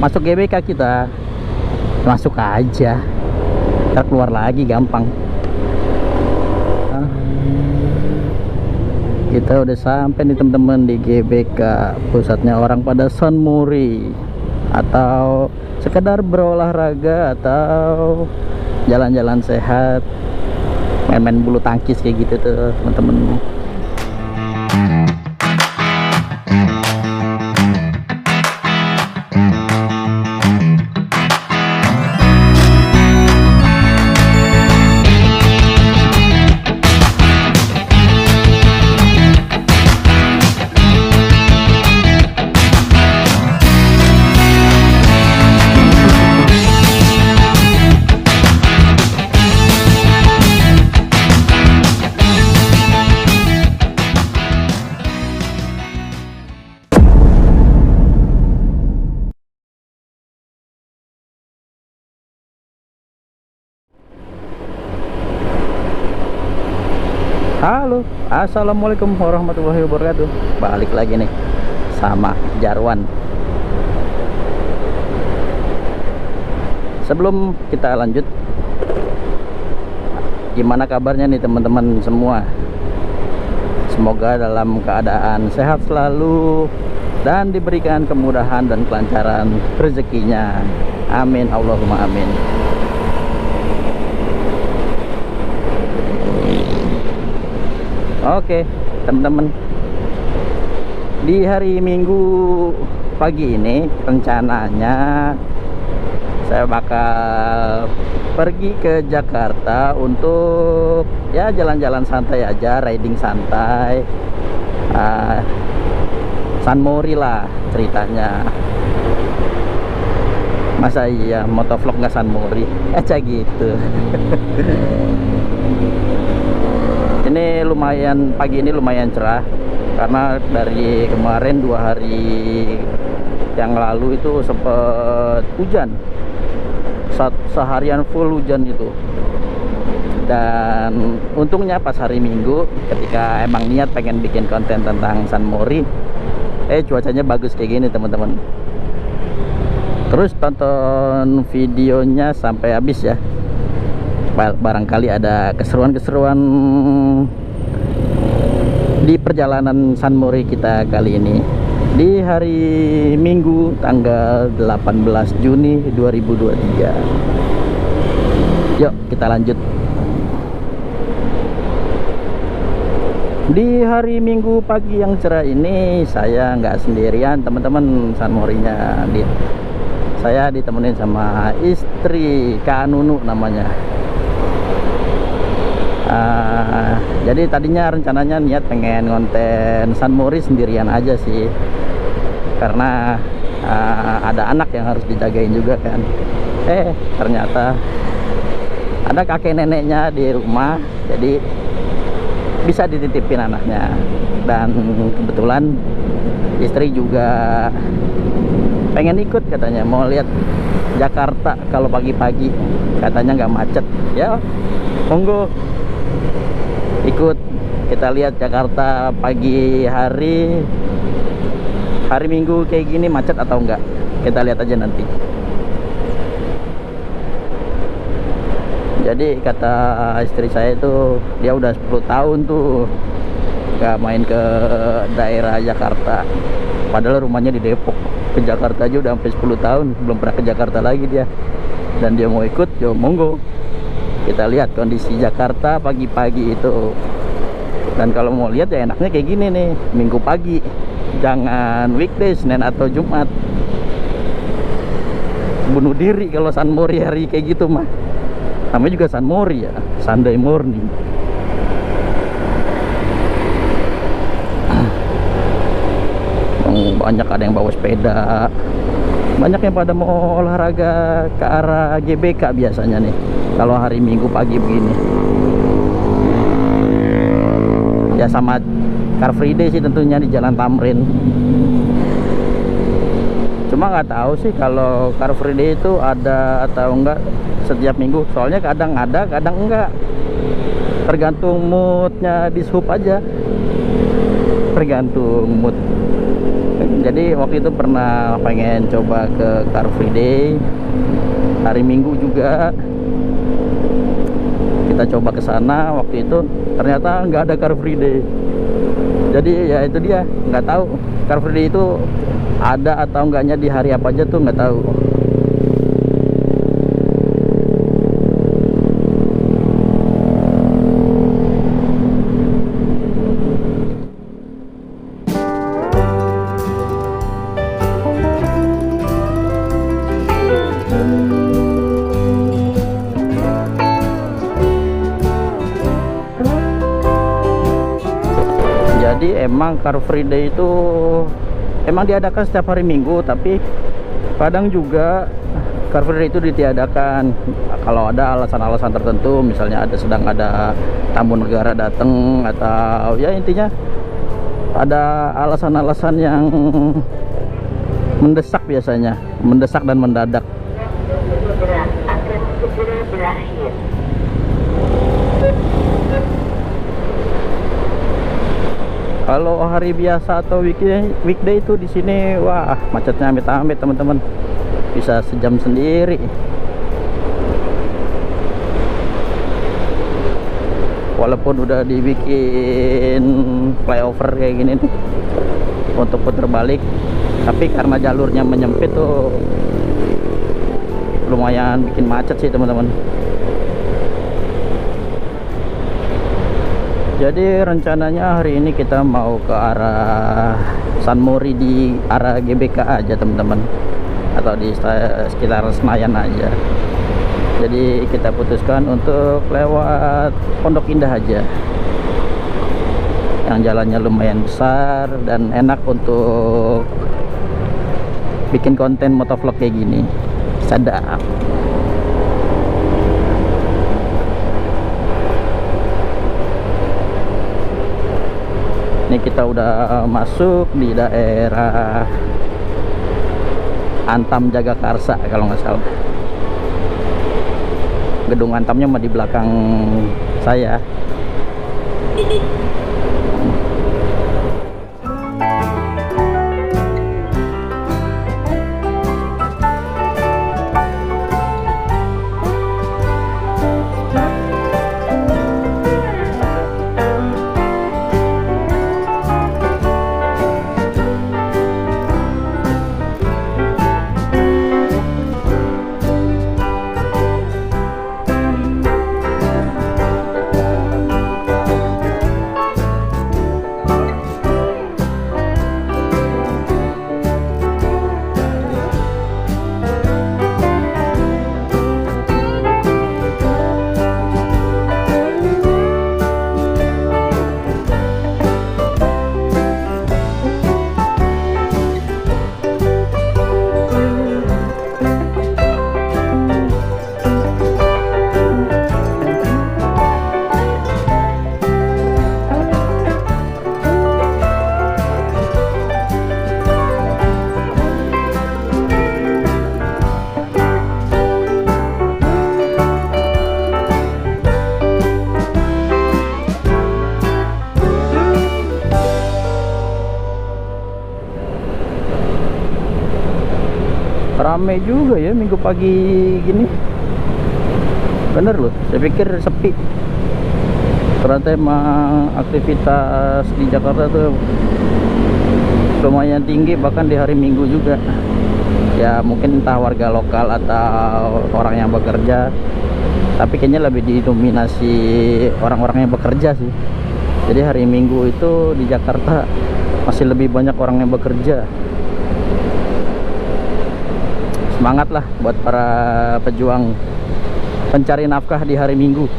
Masuk GBK kita, masuk aja, ntar keluar lagi gampang. Kita udah sampai nih teman-teman di GBK, pusatnya orang pada San Mori, atau sekedar berolahraga atau jalan-jalan sehat, main-main bulu tangkis kayak gitu tuh teman-teman. Halo, assalamualaikum warahmatullahi wabarakatuh. Balik lagi nih sama Jarwan. Sebelum kita lanjut, gimana kabarnya nih teman-teman semua? Semoga dalam keadaan sehat selalu dan diberikan kemudahan dan kelancaran rezekinya. Amin, Allahumma amin. Oke teman-teman, di hari Minggu pagi ini rencananya saya bakal pergi ke Jakarta untuk ya jalan-jalan santai aja, riding santai, San Mori lah ceritanya. Masa iya motovlog nggak San Mori aja gitu. Ini lumayan, pagi ini lumayan cerah karena dari kemarin 2 hari yang lalu itu sempet hujan, seharian full hujan itu. Dan untungnya pas hari Minggu ketika emang niat pengen bikin konten tentang San Mori, cuacanya bagus kayak gini teman-teman. Terus tonton videonya sampai habis ya, barangkali ada keseruan-keseruan di perjalanan San Mori kita kali ini di hari Minggu tanggal 18 Juni 2023. Yuk kita lanjut. Di hari Minggu pagi yang cerah ini saya nggak sendirian teman-teman. San Morinya saya ditemenin sama istri, Kak Nunu namanya. Jadi tadinya rencananya niat pengen konten San Mori sendirian aja sih, karena ada anak yang harus dijagain juga kan. Ternyata ada kakek neneknya di rumah, jadi bisa dititipin anaknya. Dan kebetulan istri juga pengen ikut, katanya mau lihat Jakarta kalau pagi-pagi, katanya nggak macet. Ya monggo ikut kita lihat Jakarta pagi hari Minggu kayak gini, macet atau enggak, kita lihat aja nanti. Jadi kata istri saya itu dia udah 10 tahun tuh gak main ke daerah Jakarta, padahal rumahnya di Depok. Ke Jakarta aja udah sampai 10 tahun belum pernah ke Jakarta lagi dia, dan dia mau ikut. Yo monggo kita lihat kondisi Jakarta pagi-pagi itu. Dan kalau mau lihat ya enaknya kayak gini nih, Minggu pagi, jangan weekday, Senin atau Jumat. Bunuh diri kalau San Mori hari kayak gitu mah. Namanya juga San Mori ya, Sunday morning. Banyak ada yang bawa sepeda, banyak yang pada mau olahraga ke arah GBK biasanya nih kalau hari Minggu pagi begini. Ya sama Car Free Day sih tentunya di Jalan Tamrin. Cuma nggak tahu sih kalau Car Free Day itu ada atau enggak setiap minggu, soalnya kadang ada kadang enggak, tergantung moodnya di sub aja. tergantung mood. Jadi waktu itu pernah pengen coba ke Car Free Day hari Minggu juga, kita coba ke sana. Waktu itu ternyata nggak ada Car Free Day. Jadi ya itu dia, nggak tahu Car Free Day itu ada atau enggaknya di hari apa aja tuh nggak tahu. Jadi emang Car Free Day itu emang diadakan setiap hari Minggu, tapi kadang juga Car Free Day itu ditiadakan kalau ada alasan-alasan tertentu, misalnya sedang ada tamu negara datang, atau ya intinya ada alasan-alasan yang mendesak, biasanya mendesak dan mendadak. Akan segera berakhir. Kalau hari biasa atau weekday itu di sini, wah macetnya amit-amit teman-teman, bisa sejam sendiri. Walaupun udah dibikin flyover kayak gini nih untuk putar balik, tapi karena jalurnya menyempit tuh lumayan bikin macet sih teman-teman. Jadi rencananya hari ini kita mau ke arah San Mori, di arah GBK aja teman-teman, atau di sekitar Senayan aja. Jadi kita putuskan untuk lewat Pondok Indah aja, yang jalannya lumayan besar dan enak untuk bikin konten motovlog kayak gini. Sadap. Ini kita udah masuk di daerah Antam Jagakarsa kalau nggak salah. Gedung Antamnya mah di belakang saya. Ramai juga ya minggu pagi gini, bener loh, saya pikir sepi. Ternyata emang aktivitas di Jakarta tuh lumayan tinggi, bahkan di hari Minggu juga. Ya mungkin entah warga lokal atau orang yang bekerja, tapi kayaknya lebih didominasi orang-orang yang bekerja sih. Jadi hari Minggu itu di Jakarta masih lebih banyak orang yang bekerja. Semangat lah buat para pejuang pencari nafkah di hari Minggu.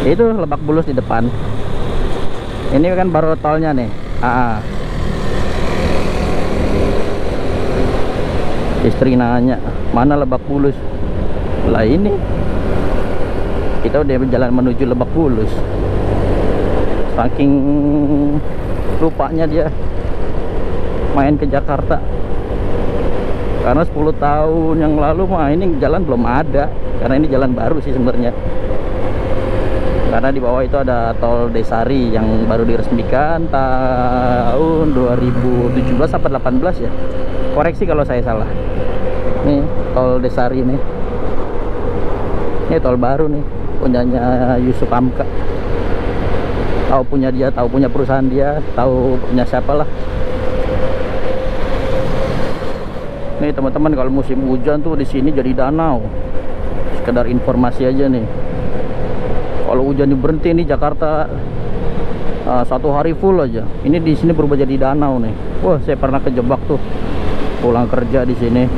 Itu Lebak Bulus di depan. Ini kan baru tolnya nih. Istri nanya, mana Lebak Bulus? Lah ini, kita udah berjalan menuju Lebak Bulus. Saking lupanya dia main ke Jakarta. Karena 10 tahun yang lalu mah ini jalan belum ada, karena ini jalan baru sih sebenarnya. karena di bawah itu ada tol Desari yang baru diresmikan tahun 2017 atau 18 ya, koreksi kalau saya salah. Nih tol Desari nih, ini tol baru nih, punyanya Yusuf Hamka. Tahu punya dia, tahu punya perusahaan dia, tahu punya siapa lah. Nih teman-teman, kalau musim hujan tuh di sini jadi danau. Sekedar informasi aja nih. Kalau hujan berhenti nih Jakarta satu hari full aja. Ini di sini berubah jadi danau nih. Wah, saya pernah kejebak tuh. Pulang kerja di sini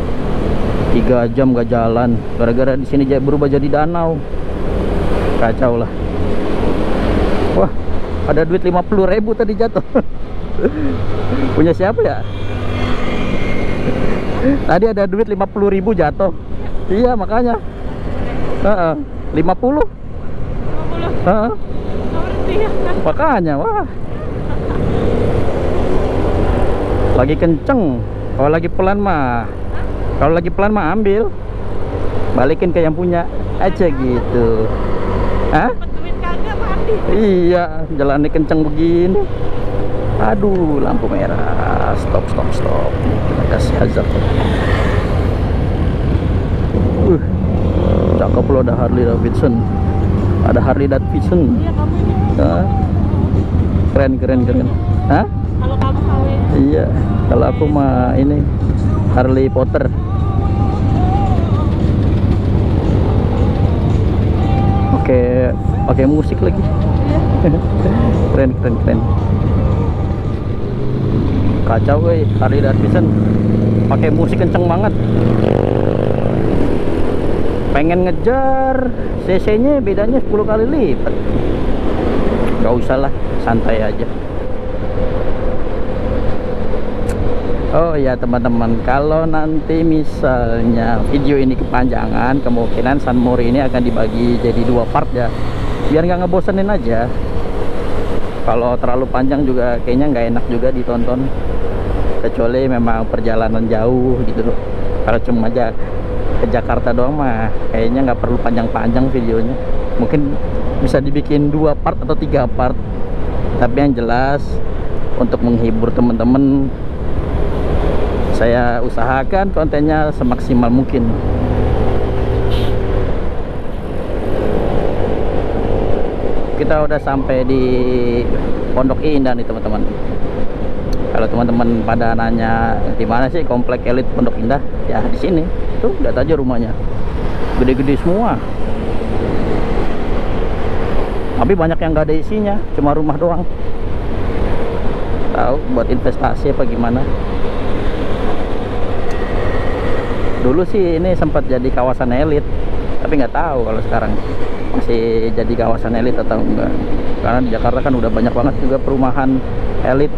3 jam gak jalan gara-gara di sini berubah jadi danau. Kacau lah. Wah, ada duit 50.000 tadi jatuh. Punya siapa ya? Tadi ada duit 50.000 jatuh. Iya makanya 50. Makanya wah, lagi kenceng. Kalau lagi pelan mah ambil, balikin ke yang punya aja gitu. Hah? Iya, jalannya kenceng begini. Aduh, lampu merah. Stop. Kita kasih hazard. Cakep loh, ada Harley Davidson. Ada Harley Davidson. Iya, kamu ini. Keren. Hah? Kalau kamu kawin. Iya, kalau aku mah ini Harley Potter. Pakai musik lagi. Keren. Kacau weh, Harley Davidson pakai musik kenceng banget. Pengen ngejar cc-nya bedanya 10 kali lipat. Gak usah lah, santai aja. Oh ya teman-teman, kalau nanti misalnya video ini kepanjangan, kemungkinan San Mori ini akan dibagi jadi 2 part ya, biar nggak ngebosenin aja. Kalau terlalu panjang juga kayaknya nggak enak juga ditonton, kecuali memang perjalanan jauh gitu loh. Kalau cuma aja ke Jakarta doang mah kayaknya nggak perlu panjang-panjang videonya. Mungkin bisa dibikin 2 part atau 3 part, tapi yang jelas untuk menghibur teman-teman, saya usahakan kontennya semaksimal mungkin. Kita udah sampai di Pondok Indah nih teman-teman. Kalau teman-teman pada nanya di mana sih komplek elit Pondok Indah, ya di sini. Tuh lihat aja rumahnya, gede-gede semua. Tapi banyak yang nggak ada isinya, cuma rumah doang. Tahu buat investasi apa gimana? Dulu sih ini sempat jadi kawasan elit, tapi nggak tahu kalau sekarang masih jadi kawasan elit atau enggak. Karena di Jakarta kan udah banyak banget juga perumahan elit.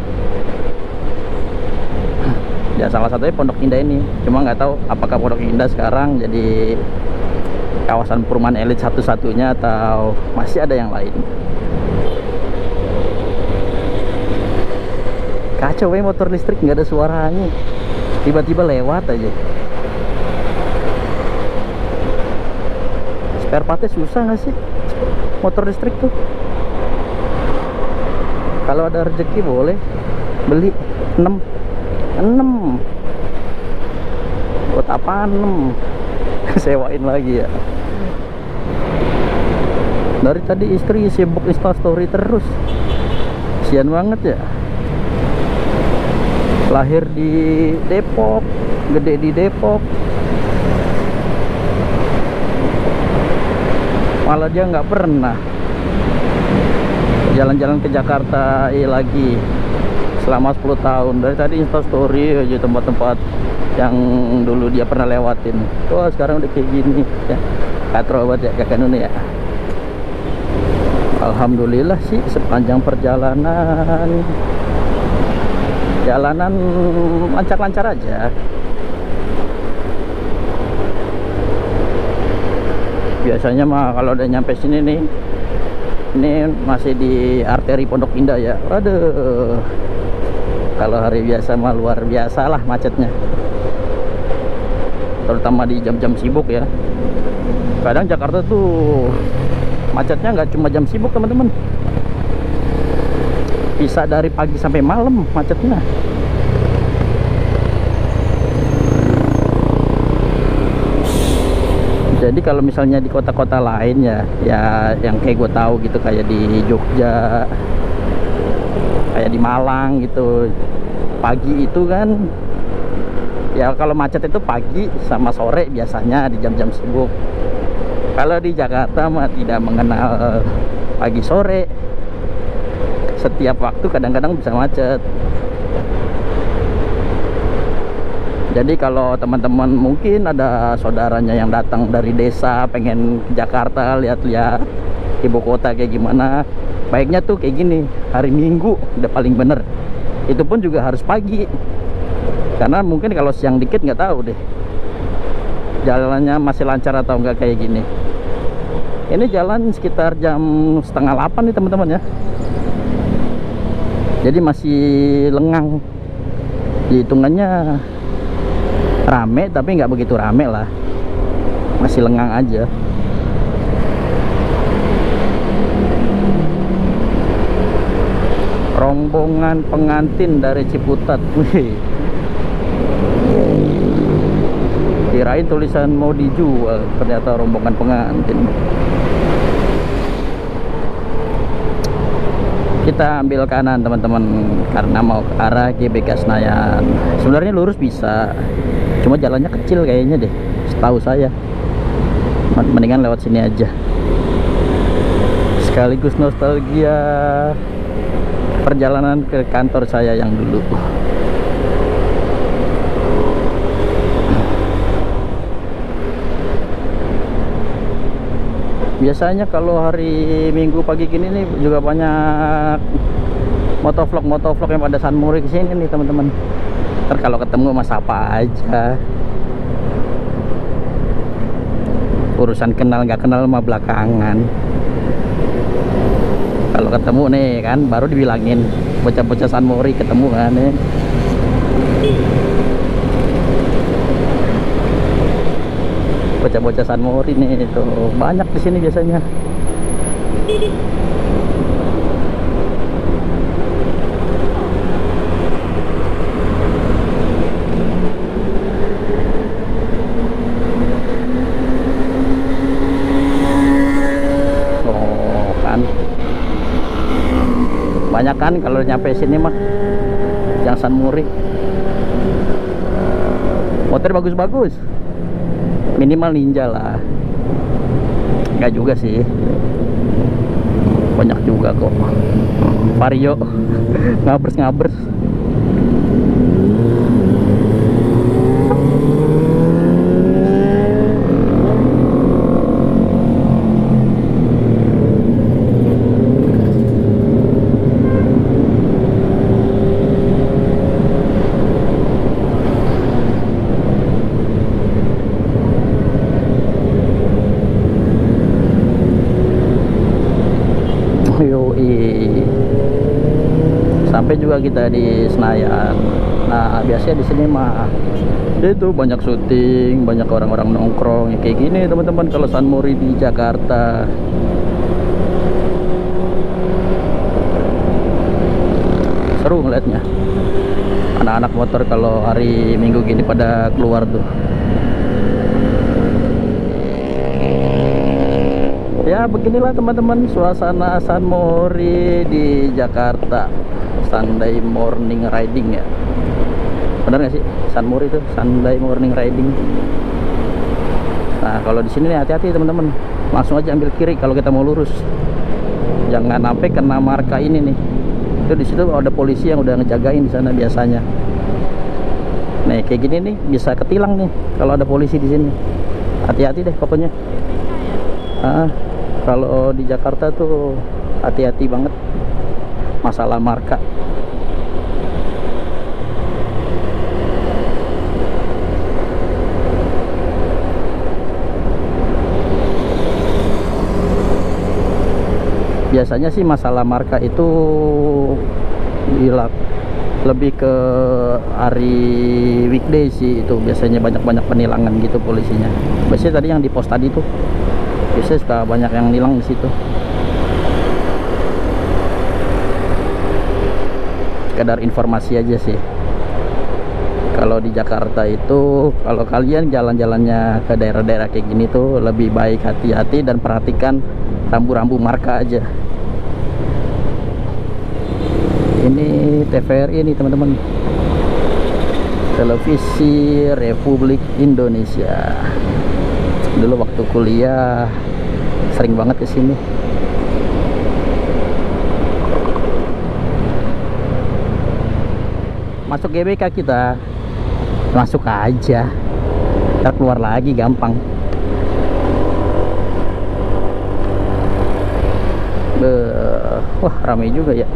Ya salah satunya Pondok Indah ini. Cuma nggak tahu apakah Pondok Indah sekarang jadi kawasan perumahan elit satu-satunya atau masih ada yang lain. Kacau ya, motor listrik nggak ada suaranya, tiba-tiba lewat aja. Spare partnya susah nggak sih motor listrik tuh? Kalau ada rezeki boleh beli 6 buat apaan 6? Sewain lagi ya. Dari tadi istri sibuk instastory terus, kasian banget ya. Lahir di Depok, gede di Depok, malah dia nggak pernah jalan-jalan ke Jakarta lagi selama 10 tahun. Dari tadi instastory aja tempat-tempat yang dulu dia pernah lewatin. Wah sekarang udah kayak gini ya, katro banget ya kakak Nuni ya. Alhamdulillah sih sepanjang perjalanan lancar-lancar aja. Biasanya mah kalau udah nyampe sini nih, ini masih di arteri Pondok Indah ya. Waduh, kalau hari biasa mah luar biasa lah macetnya, terutama di jam-jam sibuk ya. Kadang Jakarta tuh Macetnya nggak cuma jam sibuk teman-teman, bisa dari pagi sampai malam macetnya. Jadi kalau misalnya di kota-kota lain ya yang kayak gue tahu gitu, kayak di Jogja, kayak di Malang gitu, pagi itu kan ya kalau macet itu pagi sama sore biasanya di jam-jam sibuk. Kalau di Jakarta mah tidak mengenal pagi sore, setiap waktu kadang-kadang bisa macet. Jadi kalau teman-teman mungkin ada saudaranya yang datang dari desa pengen ke Jakarta lihat-lihat ibu kota kayak gimana, baiknya tuh kayak gini, hari Minggu udah paling bener. Itu pun juga harus pagi, karena mungkin kalau siang dikit nggak tahu deh jalannya masih lancar atau enggak kayak gini. Ini jalan sekitar jam setengah 8 nih teman-teman ya, jadi masih lengang. Hitungannya rame tapi nggak begitu rame lah, masih lengang aja. Rombongan pengantin dari Ciputat. Wih, kirain tulisan mau dijual, ternyata rombongan pengantin. Kita ambil kanan teman-teman, karena mau ke arah GBK Senayan. Sebenarnya lurus bisa, cuma jalannya kecil kayaknya deh, setahu saya. Mendingan lewat sini aja, sekaligus nostalgia perjalanan ke kantor saya yang dulu. Biasanya kalau hari Minggu pagi gini nih juga banyak motovlog yang pada San Mori kesini nih teman-teman. Ntar kalau ketemu mas apa aja, urusan kenal nggak kenal mah belakangan. Kalau ketemu nih kan baru dibilangin bocah-bocah San Mori ketemu kan nih. Bocah-bocah San Mori nih itu banyak di sini biasanya. Oh kan, banyak kan kalau nyampe sini mah yang San Mori. Motor bagus-bagus, minimal Ninja lah. Enggak juga sih, banyak juga kok. Vario ngabers. Sampai juga kita di Senayan. Nah biasanya di sini mah itu banyak syuting, banyak orang-orang nongkrong ya kayak gini teman-teman. Kalau San Mori di Jakarta seru ngeliatnya, anak-anak motor kalau hari Minggu gini pada keluar tuh. Ya beginilah teman-teman suasana San Mori di Jakarta. Sunday morning riding ya, benar nggak sih San Mori itu Sunday morning riding. Nah kalau di sini nih hati-hati teman-teman, langsung aja ambil kiri kalau kita mau lurus, jangan sampai kena marka ini nih. Itu di situ ada polisi yang udah ngejagain di sana biasanya. Nih kayak gini nih bisa ketilang nih kalau ada polisi di sini. Hati-hati deh pokoknya. Kalau di Jakarta tuh hati-hati banget masalah marka. Biasanya sih masalah marka itu lebih ke hari weekday sih, itu biasanya banyak-banyak penilangan gitu polisinya. Biasanya tadi yang di pos tadi tuh Bisnis sudah banyak yang hilang di situ. Sekedar informasi aja sih. Kalau di Jakarta itu, kalau kalian jalan-jalannya ke daerah-daerah kayak gini tuh lebih baik hati-hati dan perhatikan rambu-rambu marka aja. Ini TVRI nih teman-teman, Televisi Republik Indonesia. Dulu waktu kuliah sering banget ke sini. Masuk GBK kita, masuk aja, ntar keluar lagi gampang. Wah ramai juga ya.